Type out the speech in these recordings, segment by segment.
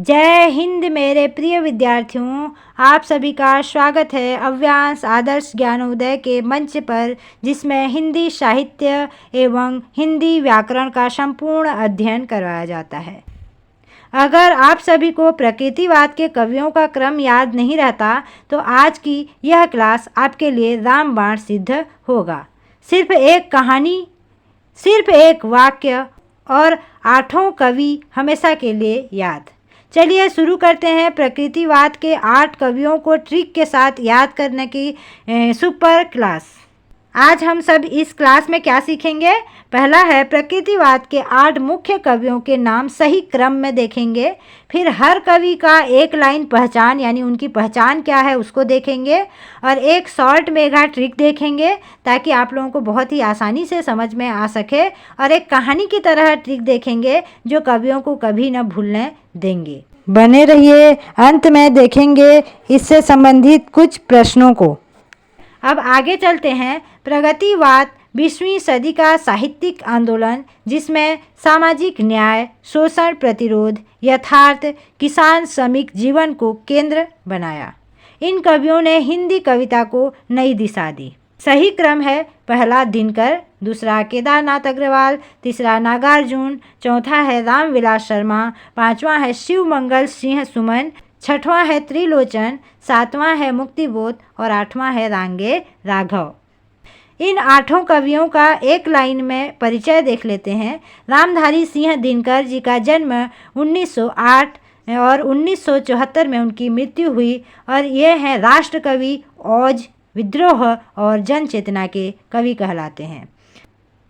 जय हिंद मेरे प्रिय विद्यार्थियों, आप सभी का स्वागत है अव्यांश आदर्श ज्ञानोदय के मंच पर, जिसमें हिंदी साहित्य एवं हिंदी व्याकरण का संपूर्ण अध्ययन करवाया जाता है। अगर आप सभी को प्रकृतिवाद के कवियों का क्रम याद नहीं रहता तो आज की यह क्लास आपके लिए रामबाण सिद्ध होगा। सिर्फ एक कहानी, सिर्फ एक वाक्य और 8 कवि हमेशा के लिए याद। चलिए शुरू करते हैं प्रकृतिवाद के 8 कवियों को ट्रिक के साथ याद करने की सुपर क्लास। आज हम सब इस क्लास में क्या सीखेंगे? पहला है प्रकृतिवाद के 8 मुख्य कवियों के नाम सही क्रम में देखेंगे। फिर हर कवि का एक लाइन पहचान, यानी उनकी पहचान क्या है उसको देखेंगे। और एक शॉर्ट मेगा ट्रिक देखेंगे ताकि आप लोगों को बहुत ही आसानी से समझ में आ सके। और एक कहानी की तरह ट्रिक देखेंगे जो कवियों को कभी न भूलने देंगे। बने रहिए, अंत में देखेंगे इससे संबंधित कुछ प्रश्नों को। अब आगे चलते हैं। प्रगतिवाद 20वीं सदी का साहित्यिक आंदोलन जिसमें सामाजिक न्याय, शोषण प्रतिरोध, यथार्थ, किसान श्रमिक जीवन को केंद्र बनाया। इन कवियों ने हिंदी कविता को नई दिशा दी। सही क्रम है: पहला दिनकर, दूसरा केदारनाथ अग्रवाल, तीसरा नागार्जुन, चौथा है रामविलास शर्मा, पांचवा है शिवमंगल सिंह सुमन, छठवां है त्रिलोचन, सातवां है मुक्तिबोध और 8वां है रांगे राघव। इन 8 कवियों का एक लाइन में परिचय देख लेते हैं। रामधारी सिंह दिनकर जी का जन्म 1908 और 1974 में उनकी मृत्यु हुई और ये हैं राष्ट्र कवि, औज, विद्रोह और जन चेतना के कवि कहलाते हैं।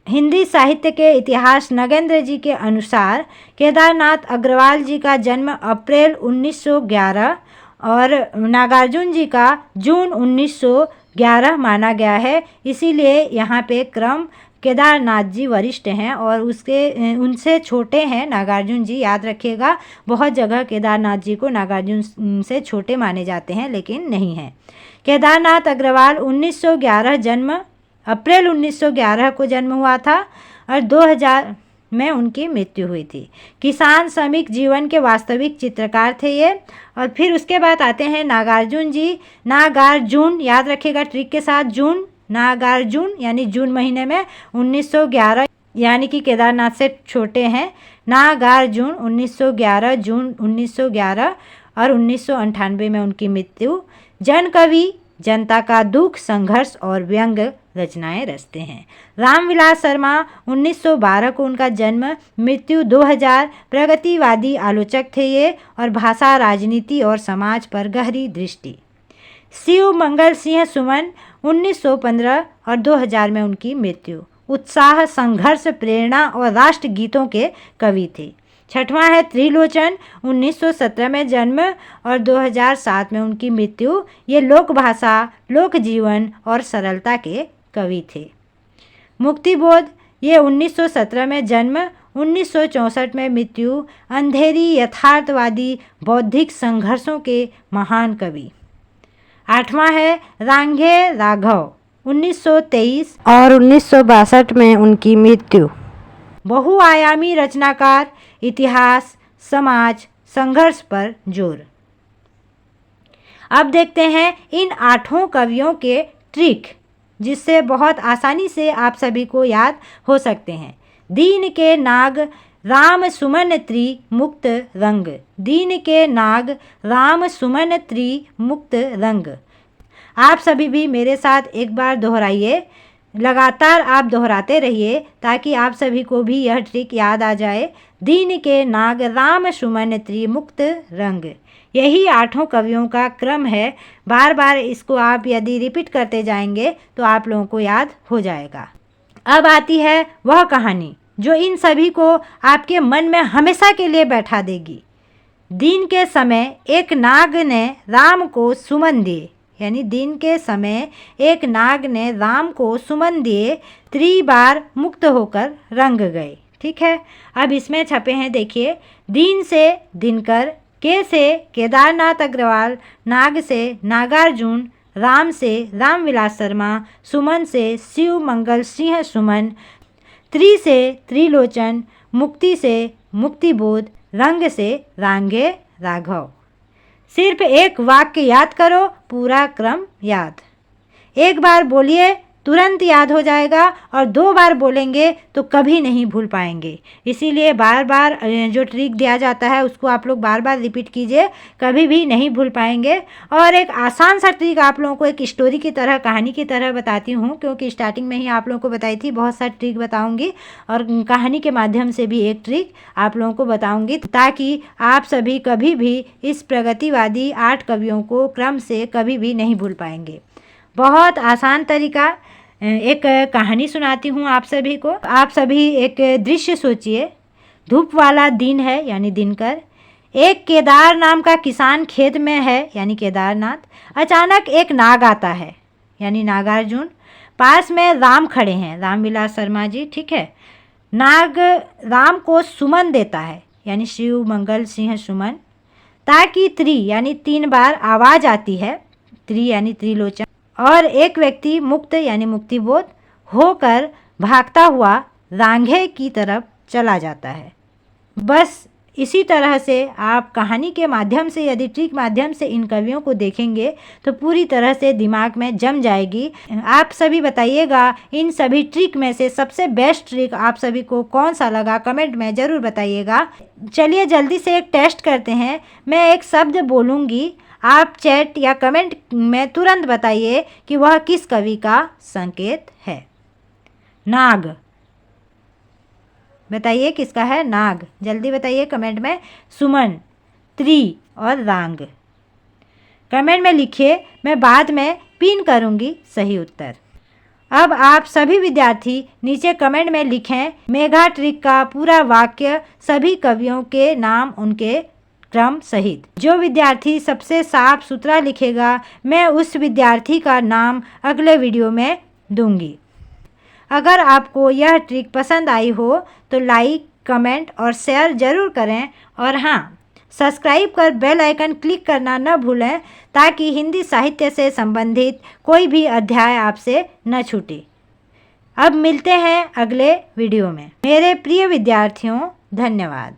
हिंदी साहित्य के इतिहास नगेंद्र जी के अनुसार केदारनाथ अग्रवाल जी का जन्म अप्रैल 1911 और नागार्जुन जी का जून 1911 माना गया है। इसीलिए यहाँ पे क्रम केदारनाथ जी वरिष्ठ हैं और उनसे छोटे हैं नागार्जुन जी। याद रखिएगा, बहुत जगह केदारनाथ जी को नागार्जुन से छोटे माने जाते हैं लेकिन नहीं हैं। केदारनाथ अग्रवाल 1911 जन्म, अप्रैल 1911 को जन्म हुआ था और 2000 में उनकी मृत्यु हुई थी। किसान श्रमिक जीवन के वास्तविक चित्रकार थे ये। और फिर उसके बाद आते हैं नागार्जुन जी। नागार्जुन याद रखिएगा ट्रिक के साथ, जून, नागार्जुन यानी जून महीने में 1911, यानी कि केदारनाथ से छोटे हैं। नागार्जुन 1911, जून 1911 और 1998 में उनकी मृत्यु। जन कवि, जनता का दुख, संघर्ष और व्यंग रचनाएं रचते हैं। रामविलास शर्मा 1912 को उनका जन्म, मृत्यु 2000। प्रगतिवादी आलोचक थे ये और भाषा, राजनीति और समाज पर गहरी दृष्टि। शिव मंगल सिंह सुमन 1915 और 2000 में उनकी मृत्यु। उत्साह, संघर्ष, प्रेरणा और राष्ट्र गीतों के कवि थे। छठवां है त्रिलोचन, 1917 में जन्म और 2007 में उनकी मृत्यु। ये लोक भाषा, लोक जीवन और सरलता के कवि थे। मुक्तिबोध, ये 1917 में जन्म, 1964 में मृत्यु। अंधेरी, यथार्थवादी, बौद्धिक संघर्षों के महान कवि। 8वां है रांगे राघव, 1923 और 1962 में उनकी मृत्यु। बहुआयामी रचनाकार, इतिहास, समाज, संघर्ष पर जोर। अब देखते हैं इन 8 कवियों के ट्रिक जिससे बहुत आसानी से आप सभी को याद हो सकते हैं। दीन के नाग राम सुमन त्रि मुक्त रंग, दीन के नाग राम सुमन त्रि मुक्त रंग। आप सभी भी मेरे साथ एक बार दोहराइए, लगातार आप दोहराते रहिए ताकि आप सभी को भी यह ट्रिक याद आ जाए। दीन के नाग राम सुमन त्रि मुक्त रंग, यही 8 कवियों का क्रम है। बार बार इसको आप यदि रिपीट करते जाएंगे तो आप लोगों को याद हो जाएगा। अब आती है वह कहानी जो इन सभी को आपके मन में हमेशा के लिए बैठा देगी। दिन के समय एक नाग ने राम को सुमन दिए, यानी दिन के समय एक नाग ने राम को सुमन दिए, 3 बार मुक्त होकर रंग गए। ठीक है, अब इसमें छपे हैं, देखिए। दिन से दिनकर, के से केदारनाथ अग्रवाल, नाग से नागार्जुन, राम से रामविलास शर्मा, सुमन से शिव मंगल सिंह सुमन, से त्रिलोचन, मुक्ति से मुक्तिबोध, रंग से रांगे राघव। सिर्फ एक वाक्य याद करो, पूरा क्रम याद। एक बार बोलिए, तुरंत याद हो जाएगा, और 2 बार बोलेंगे तो कभी नहीं भूल पाएंगे। इसीलिए बार बार जो ट्रिक दिया जाता है उसको आप लोग बार बार रिपीट कीजिए, कभी भी नहीं भूल पाएंगे। और एक आसान सा ट्रिक आप लोगों को एक स्टोरी की तरह, कहानी की तरह बताती हूँ, क्योंकि स्टार्टिंग में ही आप लोगों को बताई थी। बहुत सारी ट्रिक बताऊँगी और कहानी के माध्यम से भी एक ट्रिक आप लोगों को बताऊँगी, ताकि आप सभी कभी भी इस प्रगतिवादी 8 कवियों को क्रम से कभी भी नहीं भूल पाएंगे। बहुत आसान तरीका। एक कहानी सुनाती हूँ आप सभी को। आप सभी एक दृश्य सोचिए। धूप वाला दिन है, यानी दिनकर। एक केदार नाम का किसान खेत में है, यानी केदारनाथ। अचानक एक नाग आता है, यानी नागार्जुन। पास में राम खड़े हैं, रामविलास शर्मा जी, ठीक है। नाग राम को सुमन देता है, यानी शिव मंगल सिंह सुमन, ताकि यानी 3 बार आवाज़ आती है। यानी त्रिलोचन। और एक व्यक्ति मुक्त, यानी मुक्तिबोध होकर भागता हुआ रांघे की तरफ चला जाता है। बस इसी तरह से आप कहानी के माध्यम से, यदि ट्रिक माध्यम से इन कवियों को देखेंगे तो पूरी तरह से दिमाग में जम जाएगी। आप सभी बताइएगा इन सभी ट्रिक में से सबसे बेस्ट ट्रिक आप सभी को कौन सा लगा, कमेंट में ज़रूर बताइएगा। चलिए जल्दी से एक टेस्ट करते हैं। मैं एक शब्द बोलूँगी, आप चैट या कमेंट में तुरंत बताइए कि वह किस कवि का संकेत है। नाग, बताइए किसका है नाग, जल्दी बताइए कमेंट में। सुमन, और रांग कमेंट में लिखिए, मैं बाद में पिन करूंगी सही उत्तर। अब आप सभी विद्यार्थी नीचे कमेंट में लिखें मेघा ट्रिक का पूरा वाक्य, सभी कवियों के नाम उनके क्रम सहित। जो विद्यार्थी सबसे साफ सुथरा लिखेगा, मैं उस विद्यार्थी का नाम अगले वीडियो में दूंगी। अगर आपको यह ट्रिक पसंद आई हो तो लाइक, कमेंट और शेयर ज़रूर करें। और हाँ, सब्सक्राइब कर बेल आइकन क्लिक करना न भूलें, ताकि हिंदी साहित्य से संबंधित कोई भी अध्याय आपसे न छूटे। अब मिलते हैं अगले वीडियो में। मेरे प्रिय विद्यार्थियों, धन्यवाद।